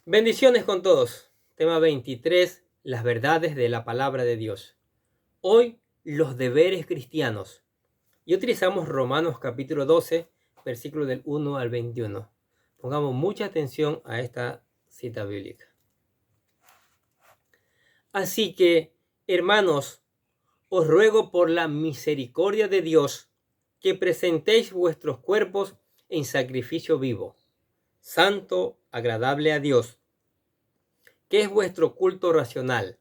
Bendiciones con todos. Tema 23. Las verdades de la palabra de Dios. Hoy, los deberes cristianos. Y utilizamos Romanos capítulo 12, versículos del 1 al 21. Pongamos mucha atención a esta cita bíblica. Así que, hermanos, os ruego por la misericordia de Dios que presentéis vuestros cuerpos en sacrificio vivo, santo, agradable a Dios, que es vuestro culto racional.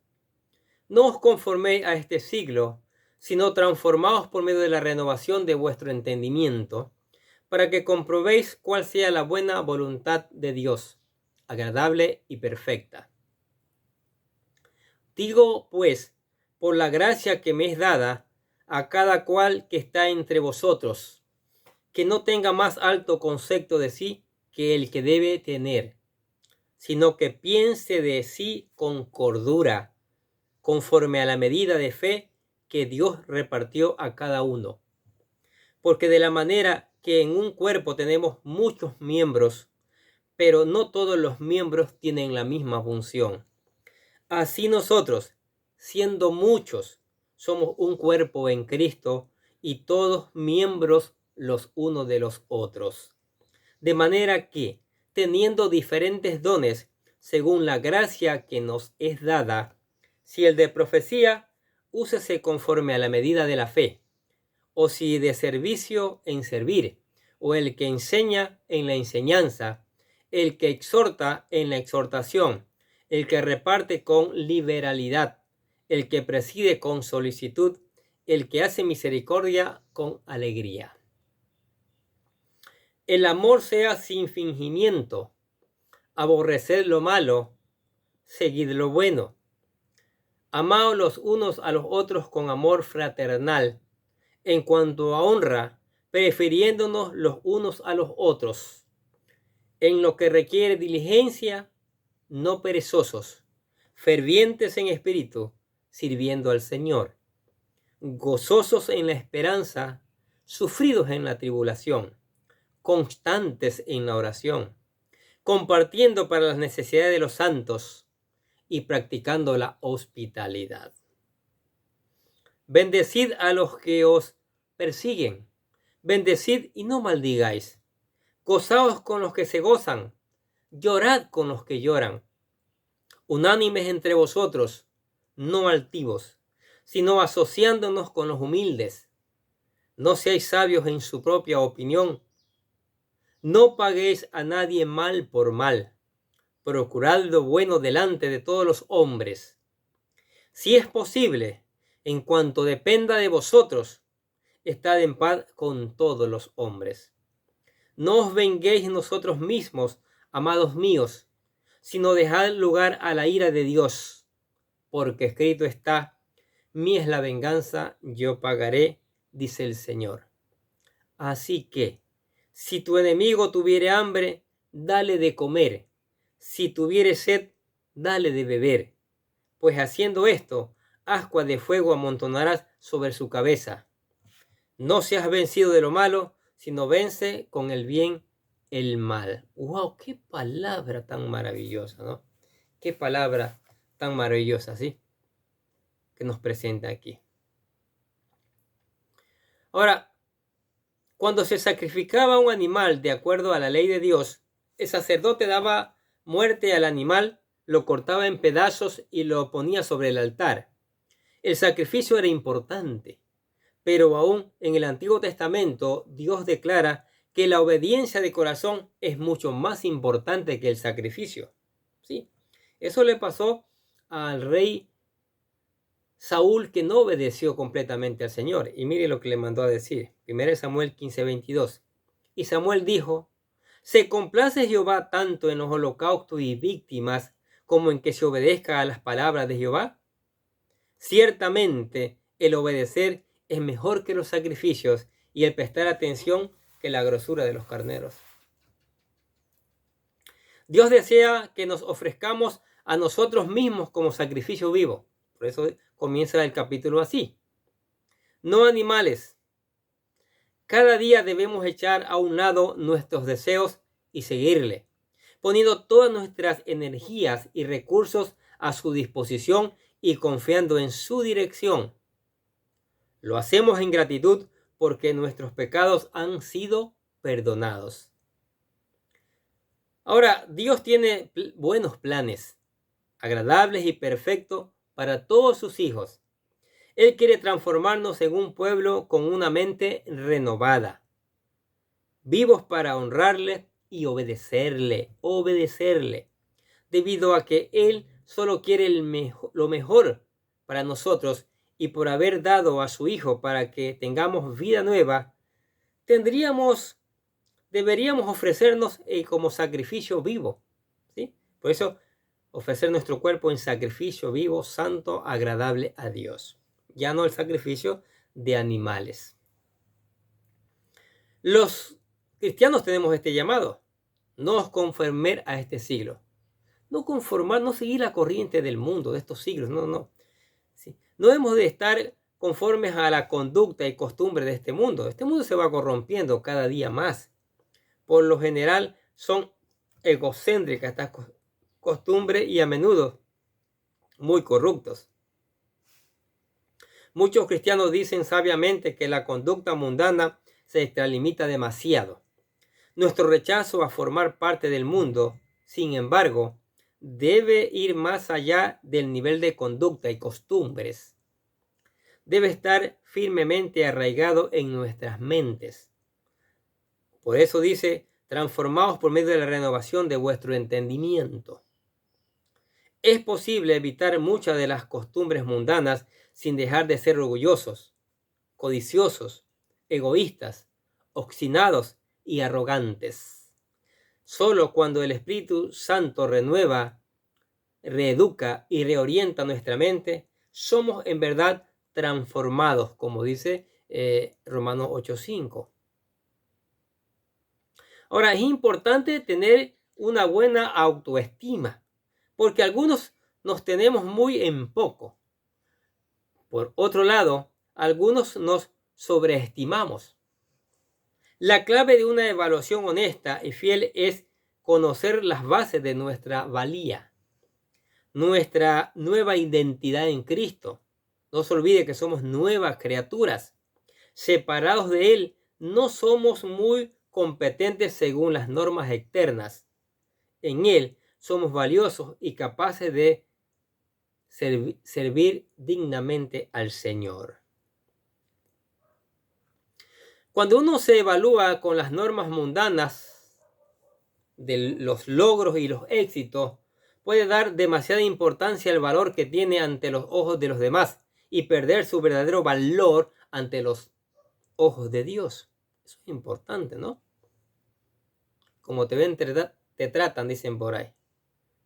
No os conforméis a este siglo, sino transformaos por medio de la renovación de vuestro entendimiento, para que comprobéis cuál sea la buena voluntad de Dios, agradable y perfecta. Digo, pues, por la gracia que me es dada, a cada cual que está entre vosotros, que no tenga más alto concepto de sí que el que debe tener, sino que piense de sí con cordura, conforme a la medida de fe que Dios repartió a cada uno. Porque de la manera que en un cuerpo tenemos muchos miembros, pero no todos los miembros tienen la misma función. Así nosotros, siendo muchos, somos un cuerpo en Cristo y todos miembros los unos de los otros. De manera que, teniendo diferentes dones, según la gracia que nos es dada, si el de profecía, úsese conforme a la medida de la fe, o si de servicio, en servir, o el que enseña, en la enseñanza, el que exhorta, en la exhortación, el que reparte con liberalidad, el que preside con solicitud, el que hace misericordia con alegría. El amor sea sin fingimiento, aborreced lo malo, seguid lo bueno. Amaos los unos a los otros con amor fraternal, en cuanto a honra, prefiriéndonos los unos a los otros. En lo que requiere diligencia, no perezosos, fervientes en espíritu, sirviendo al Señor, gozosos en la esperanza, sufridos en la tribulación, constantes en la oración, compartiendo para las necesidades de los santos y practicando la hospitalidad. Bendecid a los que os persiguen, bendecid y no maldigáis, gozaos con los que se gozan, llorad con los que lloran, unánimes entre vosotros, no altivos, sino asociándonos con los humildes. No seáis sabios en su propia opinión, no paguéis a nadie mal por mal, procurad lo bueno delante de todos los hombres. Si es posible, en cuanto dependa de vosotros, estad en paz con todos los hombres. No os venguéis nosotros mismos, amados míos, sino dejad lugar a la ira de Dios, porque escrito está: mía es la venganza, yo pagaré, dice el Señor. Así que, si tu enemigo tuviere hambre, dale de comer. Si tuviere sed, dale de beber. Pues haciendo esto, ascua de fuego amontonarás sobre su cabeza. No seas vencido de lo malo, sino vence con el bien el mal. ¡Wow! ¡Qué palabra tan maravillosa!, ¿no? ¡Qué palabra tan maravillosa!, ¿sí?, que nos presenta aquí. Ahora, cuando se sacrificaba un animal de acuerdo a la ley de Dios, el sacerdote daba muerte al animal, lo cortaba en pedazos y lo ponía sobre el altar. El sacrificio era importante, pero aún en el Antiguo Testamento Dios declara que la obediencia de corazón es mucho más importante que el sacrificio. ¿Sí? Eso le pasó al rey Saúl, que no obedeció completamente al Señor. Y mire lo que le mandó a decir. 1 Samuel 15:22. Y Samuel dijo: ¿se complace Jehová tanto en los holocaustos y víctimas como en que se obedezca a las palabras de Jehová? Ciertamente el obedecer es mejor que los sacrificios, y el prestar atención que la grosura de los carneros. Dios desea que nos ofrezcamos a nosotros mismos como sacrificio vivo. Por eso comienza el capítulo así. No animales. Cada día debemos echar a un lado nuestros deseos y seguirle, poniendo todas nuestras energías y recursos a su disposición y confiando en su dirección. Lo hacemos en gratitud porque nuestros pecados han sido perdonados. Ahora, Dios tiene buenos planes, agradables y perfectos para todos sus hijos. Él quiere transformarnos en un pueblo con una mente renovada, vivos para honrarle y obedecerle, debido a que Él solo quiere lo mejor para nosotros, y por haber dado a su Hijo para que tengamos vida nueva, deberíamos ofrecernos como sacrificio vivo, ¿sí? Por eso, ofrecer nuestro cuerpo en sacrificio vivo, santo, agradable a Dios. Ya no el sacrificio de animales. Los cristianos tenemos este llamado: no os conforméis a este siglo. No conformar, no seguir la corriente del mundo, de estos siglos, no. ¿Sí? No hemos de estar conformes a la conducta y costumbre de este mundo. Este mundo se va corrompiendo cada día más. Por lo general son egocéntricas estas costumbres y a menudo muy corruptos. Muchos cristianos dicen sabiamente que la conducta mundana se extralimita demasiado. Nuestro rechazo a formar parte del mundo, sin embargo, debe ir más allá del nivel de conducta y costumbres. Debe estar firmemente arraigado en nuestras mentes. Por eso dice: transformaos por medio de la renovación de vuestro entendimiento. Es posible evitar muchas de las costumbres mundanas sin dejar de ser orgullosos, codiciosos, egoístas, obstinados y arrogantes. Solo cuando el Espíritu Santo renueva, reeduca y reorienta nuestra mente, somos en verdad transformados, como dice Romanos 8:5. Ahora, es importante tener una buena autoestima, porque algunos nos tenemos muy en poco. Por otro lado, algunos nos sobreestimamos. La clave de una evaluación honesta y fiel es conocer las bases de nuestra valía, nuestra nueva identidad en Cristo. No se olvide que somos nuevas criaturas. Separados de Él, no somos muy competentes según las normas externas. En Él somos valiosos y capaces de servir dignamente al Señor. Cuando uno se evalúa con las normas mundanas de los logros y los éxitos, puede dar demasiada importancia al valor que tiene ante los ojos de los demás y perder su verdadero valor ante los ojos de Dios. Eso es importante, ¿no? Como te ven, te tratan, dicen por ahí.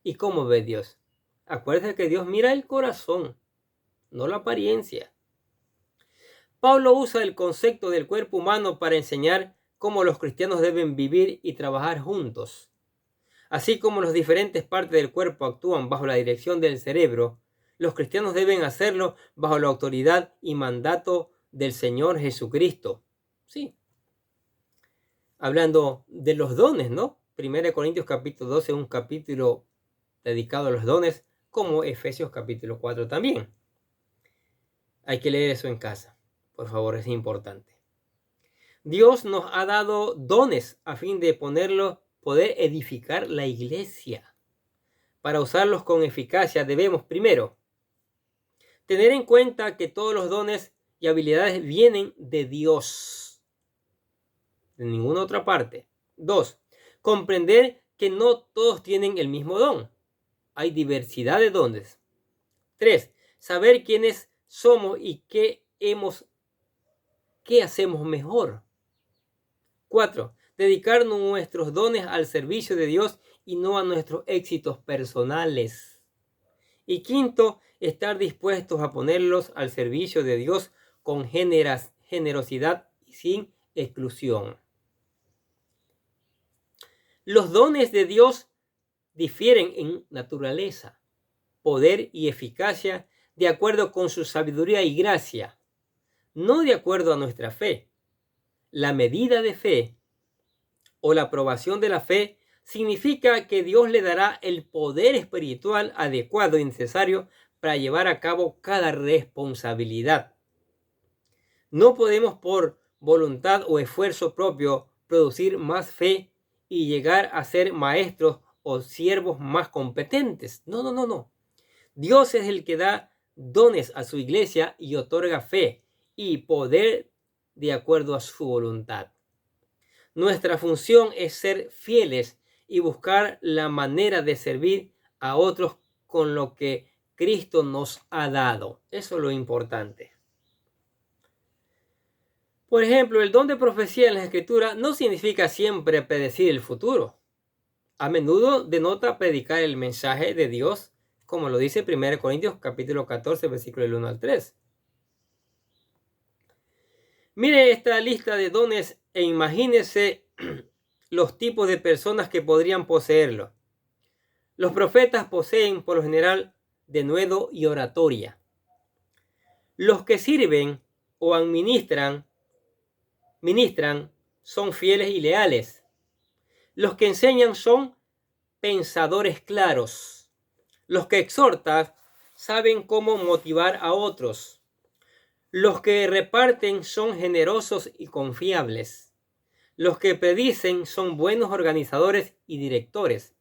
¿Y cómo ve Dios? Acuérdate que Dios mira el corazón, no la apariencia. Pablo usa el concepto del cuerpo humano para enseñar cómo los cristianos deben vivir y trabajar juntos. Así como las diferentes partes del cuerpo actúan bajo la dirección del cerebro, los cristianos deben hacerlo bajo la autoridad y mandato del Señor Jesucristo. Sí. Hablando de los dones, ¿no? 1 Corintios capítulo 12 es un capítulo dedicado a los dones, como Efesios capítulo 4 también. Hay que leer eso en casa. Por favor, es importante. Dios nos ha dado dones a fin de poder edificar la iglesia. Para usarlos con eficacia debemos, primero, tener en cuenta que todos los dones y habilidades vienen de Dios, de ninguna otra parte. 2, comprender que no todos tienen el mismo don. Hay diversidad de dones. 3, saber quiénes somos y qué hacemos mejor. 4, dedicar nuestros dones al servicio de Dios y no a nuestros éxitos personales. Y 5, estar dispuestos a ponerlos al servicio de Dios con generosidad y sin exclusión. Los dones de Dios difieren en naturaleza, poder y eficacia de acuerdo con su sabiduría y gracia, no de acuerdo a nuestra fe. La medida de fe o la aprobación de la fe significa que Dios le dará el poder espiritual adecuado y necesario para llevar a cabo cada responsabilidad. No podemos por voluntad o esfuerzo propio producir más fe y llegar a ser maestros o siervos más competentes. No. Dios es el que da dones a su iglesia y otorga fe y poder de acuerdo a su voluntad. Nuestra función es ser fieles y buscar la manera de servir a otros con lo que Cristo nos ha dado. Eso es lo importante. Por ejemplo, el don de profecía en la Escritura no significa siempre predecir el futuro. A menudo denota predicar el mensaje de Dios, como lo dice 1 Corintios capítulo 14, versículo del 1 al 3. Mire esta lista de dones e imagínese los tipos de personas que podrían poseerlo. Los profetas poseen por lo general denuedo y oratoria. Los que sirven o ministran son fieles y leales. Los que enseñan son pensadores claros. Los que exhortan saben cómo motivar a otros. Los que reparten son generosos y confiables. Los que predicen son buenos organizadores y directores.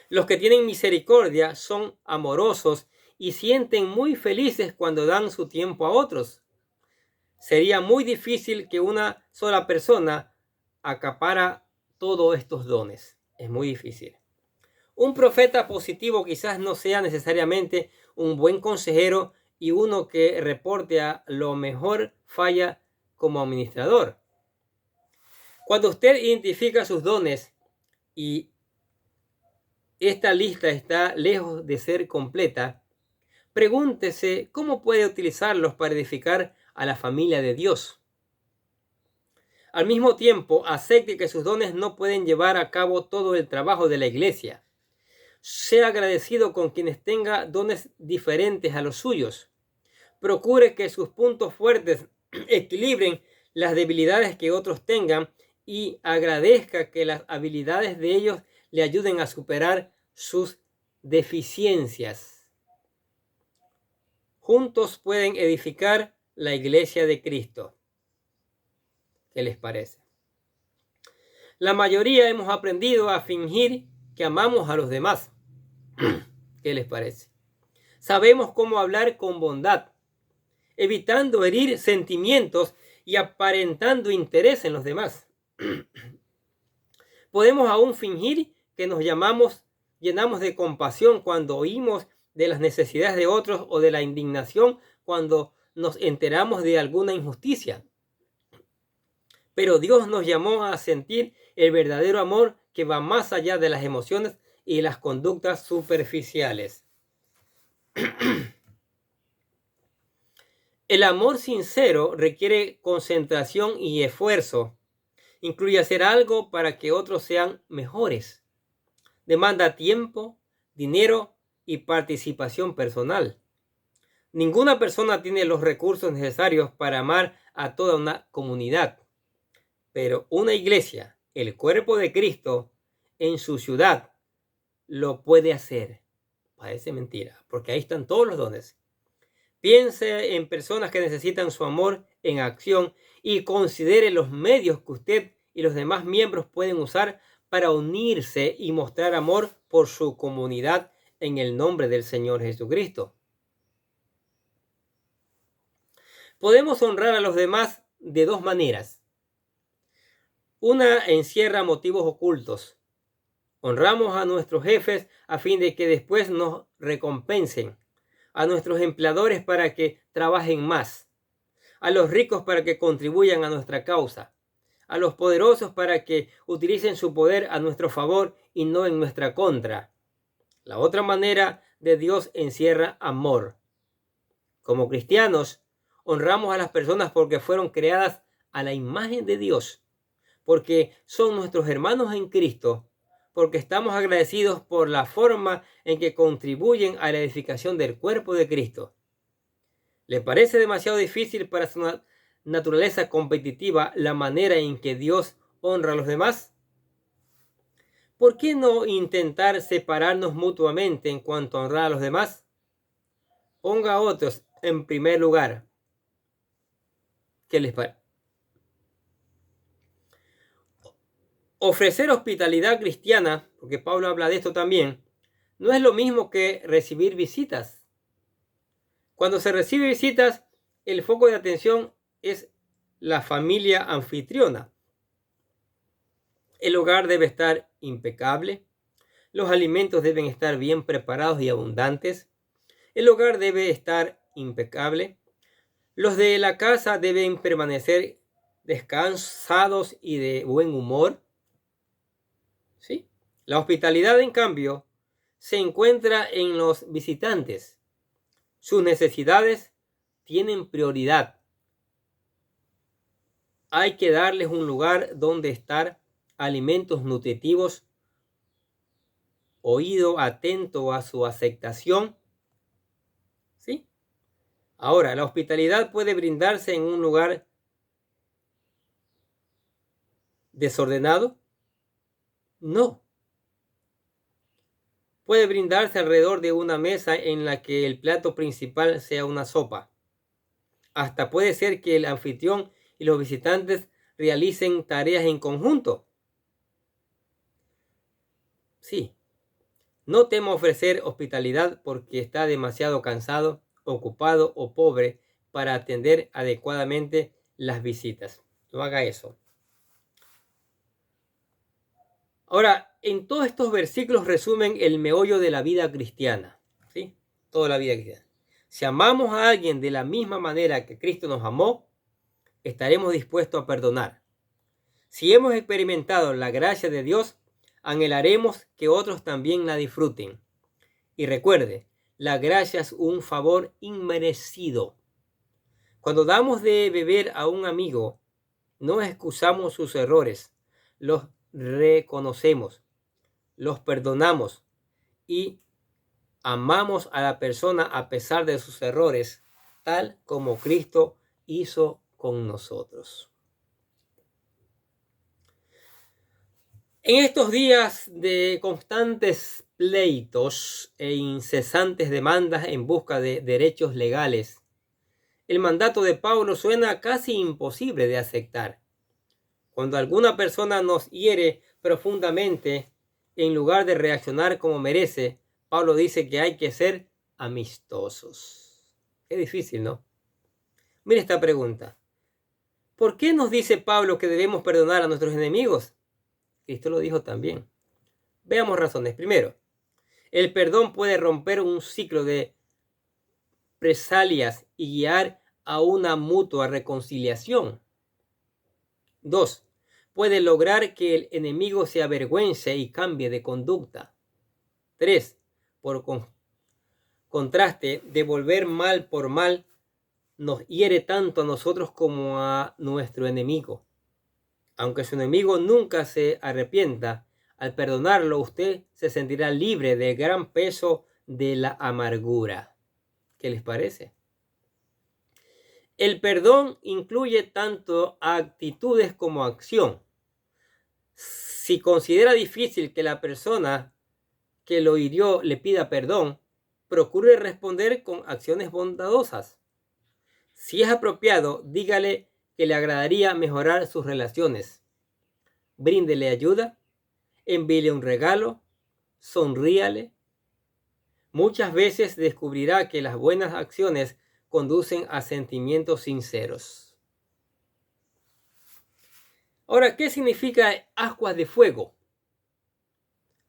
Los que tienen misericordia son amorosos y sienten muy felices cuando dan su tiempo a otros. Sería muy difícil que una sola persona acapara todos estos dones. Es muy difícil. Un profeta positivo quizás no sea necesariamente un buen consejero y uno que reporte a lo mejor falla como administrador. Cuando usted identifica sus dones y esta lista está lejos de ser completa, pregúntese cómo puede utilizarlos para edificar a la familia de Dios. Al mismo tiempo, acepte que sus dones no pueden llevar a cabo todo el trabajo de la iglesia. Sea agradecido con quienes tenga dones diferentes a los suyos. Procure que sus puntos fuertes equilibren las debilidades que otros tengan y agradezca que las habilidades de ellos le ayuden a superar sus deficiencias. Juntos pueden edificar la iglesia de Cristo. ¿Qué les parece? La mayoría hemos aprendido a fingir que amamos a los demás. ¿Qué les parece? Sabemos cómo hablar con bondad, evitando herir sentimientos y aparentando interés en los demás. Podemos aún fingir que nos llenamos de compasión cuando oímos de las necesidades de otros o de la indignación cuando nos enteramos de alguna injusticia. Pero Dios nos llamó a sentir el verdadero amor que va más allá de las emociones y las conductas superficiales. El amor sincero requiere concentración y esfuerzo. Incluye hacer algo para que otros sean mejores. Demanda tiempo, dinero y participación personal. Ninguna persona tiene los recursos necesarios para amar a toda una comunidad. Pero una iglesia, el cuerpo de Cristo, en su ciudad, lo puede hacer. Parece mentira, porque ahí están todos los dones. Piense en personas que necesitan su amor en acción y considere los medios que usted y los demás miembros pueden usar para unirse y mostrar amor por su comunidad en el nombre del Señor Jesucristo. Podemos honrar a los demás de dos maneras. Una encierra motivos ocultos. Honramos a nuestros jefes a fin de que después nos recompensen, a nuestros empleadores para que trabajen más, a los ricos para que contribuyan a nuestra causa, a los poderosos para que utilicen su poder a nuestro favor y no en nuestra contra. La otra manera de Dios encierra amor. Como cristianos, honramos a las personas porque fueron creadas a la imagen de Dios, porque son nuestros hermanos en Cristo, porque estamos agradecidos por la forma en que contribuyen a la edificación del cuerpo de Cristo. ¿Le parece demasiado difícil para su naturaleza competitiva la manera en que Dios honra a los demás? ¿Por qué no intentar separarnos mutuamente en cuanto a honrar a los demás? Ponga a otros en primer lugar. ¿Qué les parece? Ofrecer hospitalidad cristiana, porque Pablo habla de esto también, no es lo mismo que recibir visitas. Cuando se recibe visitas, el foco de atención es la familia anfitriona. El hogar debe estar impecable, los alimentos deben estar bien preparados y abundantes, el hogar debe estar impecable, los de la casa deben permanecer descansados y de buen humor. ¿Sí? La hospitalidad, en cambio, se encuentra en los visitantes. Sus necesidades tienen prioridad. Hay que darles un lugar donde estar, alimentos nutritivos, oído atento a su aceptación. ¿Sí? Ahora, la hospitalidad puede brindarse en un lugar desordenado. No. Puede brindarse alrededor de una mesa en la que el plato principal sea una sopa. Hasta puede ser que el anfitrión y los visitantes realicen tareas en conjunto. Sí, no temo ofrecer hospitalidad porque está demasiado cansado, ocupado o pobre para atender adecuadamente las visitas. No haga eso. Ahora, en todos estos versículos resumen el meollo de la vida cristiana. ¿Sí? Toda la vida cristiana. Si amamos a alguien de la misma manera que Cristo nos amó, estaremos dispuestos a perdonar. Si hemos experimentado la gracia de Dios, anhelaremos que otros también la disfruten. Y recuerde, la gracia es un favor inmerecido. Cuando damos de beber a un amigo, no excusamos sus errores, los reconocemos, los perdonamos y amamos a la persona a pesar de sus errores, tal como Cristo hizo con nosotros. En estos días de constantes pleitos e incesantes demandas en busca de derechos legales, el mandato de Pablo suena casi imposible de aceptar. Cuando alguna persona nos hiere profundamente, en lugar de reaccionar como merece, Pablo dice que hay que ser amistosos. Qué difícil, ¿no? Mire esta pregunta. ¿Por qué nos dice Pablo que debemos perdonar a nuestros enemigos? Cristo lo dijo también. Veamos razones. Primero, el perdón puede romper un ciclo de represalias y guiar a una mutua reconciliación. 2. Puede lograr que el enemigo se avergüence y cambie de conducta. 3. Por contraste, devolver mal por mal nos hiere tanto a nosotros como a nuestro enemigo. Aunque su enemigo nunca se arrepienta, al perdonarlo usted se sentirá libre del gran peso de la amargura. ¿Qué les parece? El perdón incluye tanto actitudes como acción. Si considera difícil que la persona que lo hirió le pida perdón, procure responder con acciones bondadosas. Si es apropiado, dígale que le agradaría mejorar sus relaciones. Bríndele ayuda, envíele un regalo, sonríale. Muchas veces descubrirá que las buenas acciones conducen a sentimientos sinceros. Ahora, ¿qué significa ascuas de fuego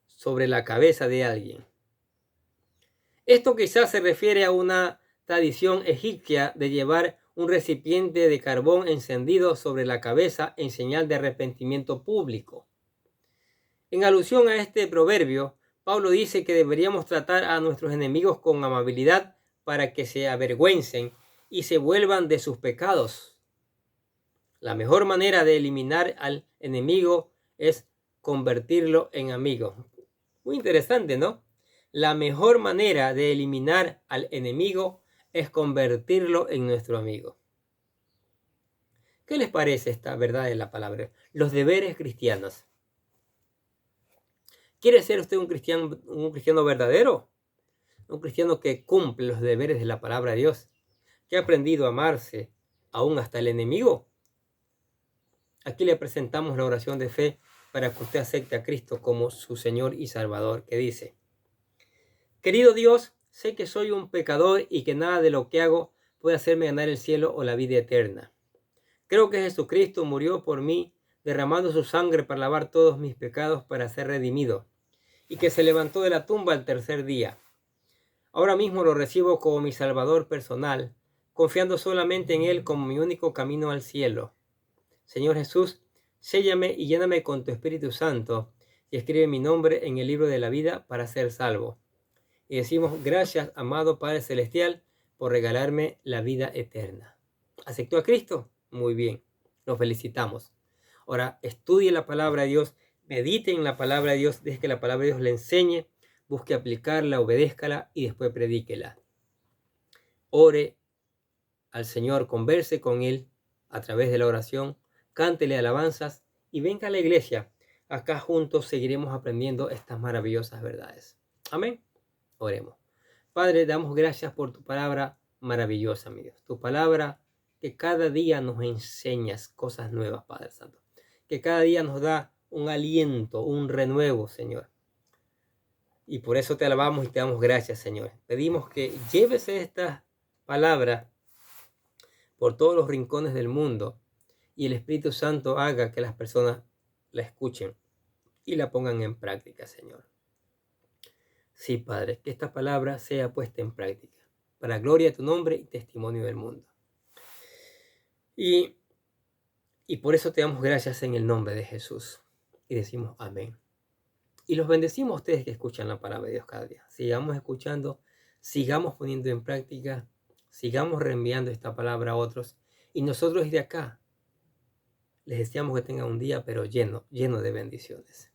sobre la cabeza de alguien? Esto quizás se refiere a una tradición egipcia de llevar un recipiente de carbón encendido sobre la cabeza en señal de arrepentimiento público. En alusión a este proverbio, Pablo dice que deberíamos tratar a nuestros enemigos con amabilidad para que se avergüencen y se vuelvan de sus pecados. La mejor manera de eliminar al enemigo es convertirlo en amigo. Muy interesante, ¿no? La mejor manera de eliminar al enemigo es convertirlo en nuestro amigo. ¿Qué les parece esta verdad de la palabra? Los deberes cristianos. ¿Quiere ser usted un cristiano verdadero? Un cristiano que cumple los deberes de la palabra de Dios, que ha aprendido a amarse aún hasta el enemigo. Aquí le presentamos la oración de fe para que usted acepte a Cristo como su Señor y Salvador, que dice: querido Dios, sé que soy un pecador y que nada de lo que hago puede hacerme ganar el cielo o la vida eterna. Creo que Jesucristo murió por mí, derramando su sangre para lavar todos mis pecados para ser redimido, y que se levantó de la tumba al tercer día. Ahora mismo lo recibo como mi Salvador personal, confiando solamente en Él como mi único camino al cielo. Señor Jesús, séllame y lléname con tu Espíritu Santo y escribe mi nombre en el libro de la vida para ser salvo. Y decimos: gracias, amado Padre Celestial, por regalarme la vida eterna. ¿Aceptó a Cristo? Muy bien, lo felicitamos. Ahora, estudie la palabra de Dios, medite en la palabra de Dios, deje que la palabra de Dios le enseñe, busque aplicarla, obedézcala y después predíquela. Ore al Señor, converse con Él a través de la oración, cántele alabanzas y venga a la iglesia. Acá juntos seguiremos aprendiendo estas maravillosas verdades. Amén. Oremos. Padre, damos gracias por tu palabra maravillosa, mi Dios. Tu palabra que cada día nos enseñas cosas nuevas, Padre Santo. Que cada día nos da un aliento, un renuevo, Señor. Y por eso te alabamos y te damos gracias, Señor. Pedimos que lleves esta palabra por todos los rincones del mundo y el Espíritu Santo haga que las personas la escuchen y la pongan en práctica, Señor. Sí, Padre, que esta palabra sea puesta en práctica, para gloria de tu nombre y testimonio del mundo. Y por eso te damos gracias en el nombre de Jesús. Y decimos amén. Y los bendecimos a ustedes que escuchan la palabra de Dios cada día. Sigamos escuchando, sigamos poniendo en práctica, sigamos reenviando esta palabra a otros. Y nosotros desde acá les deseamos que tengan un día pero lleno de bendiciones.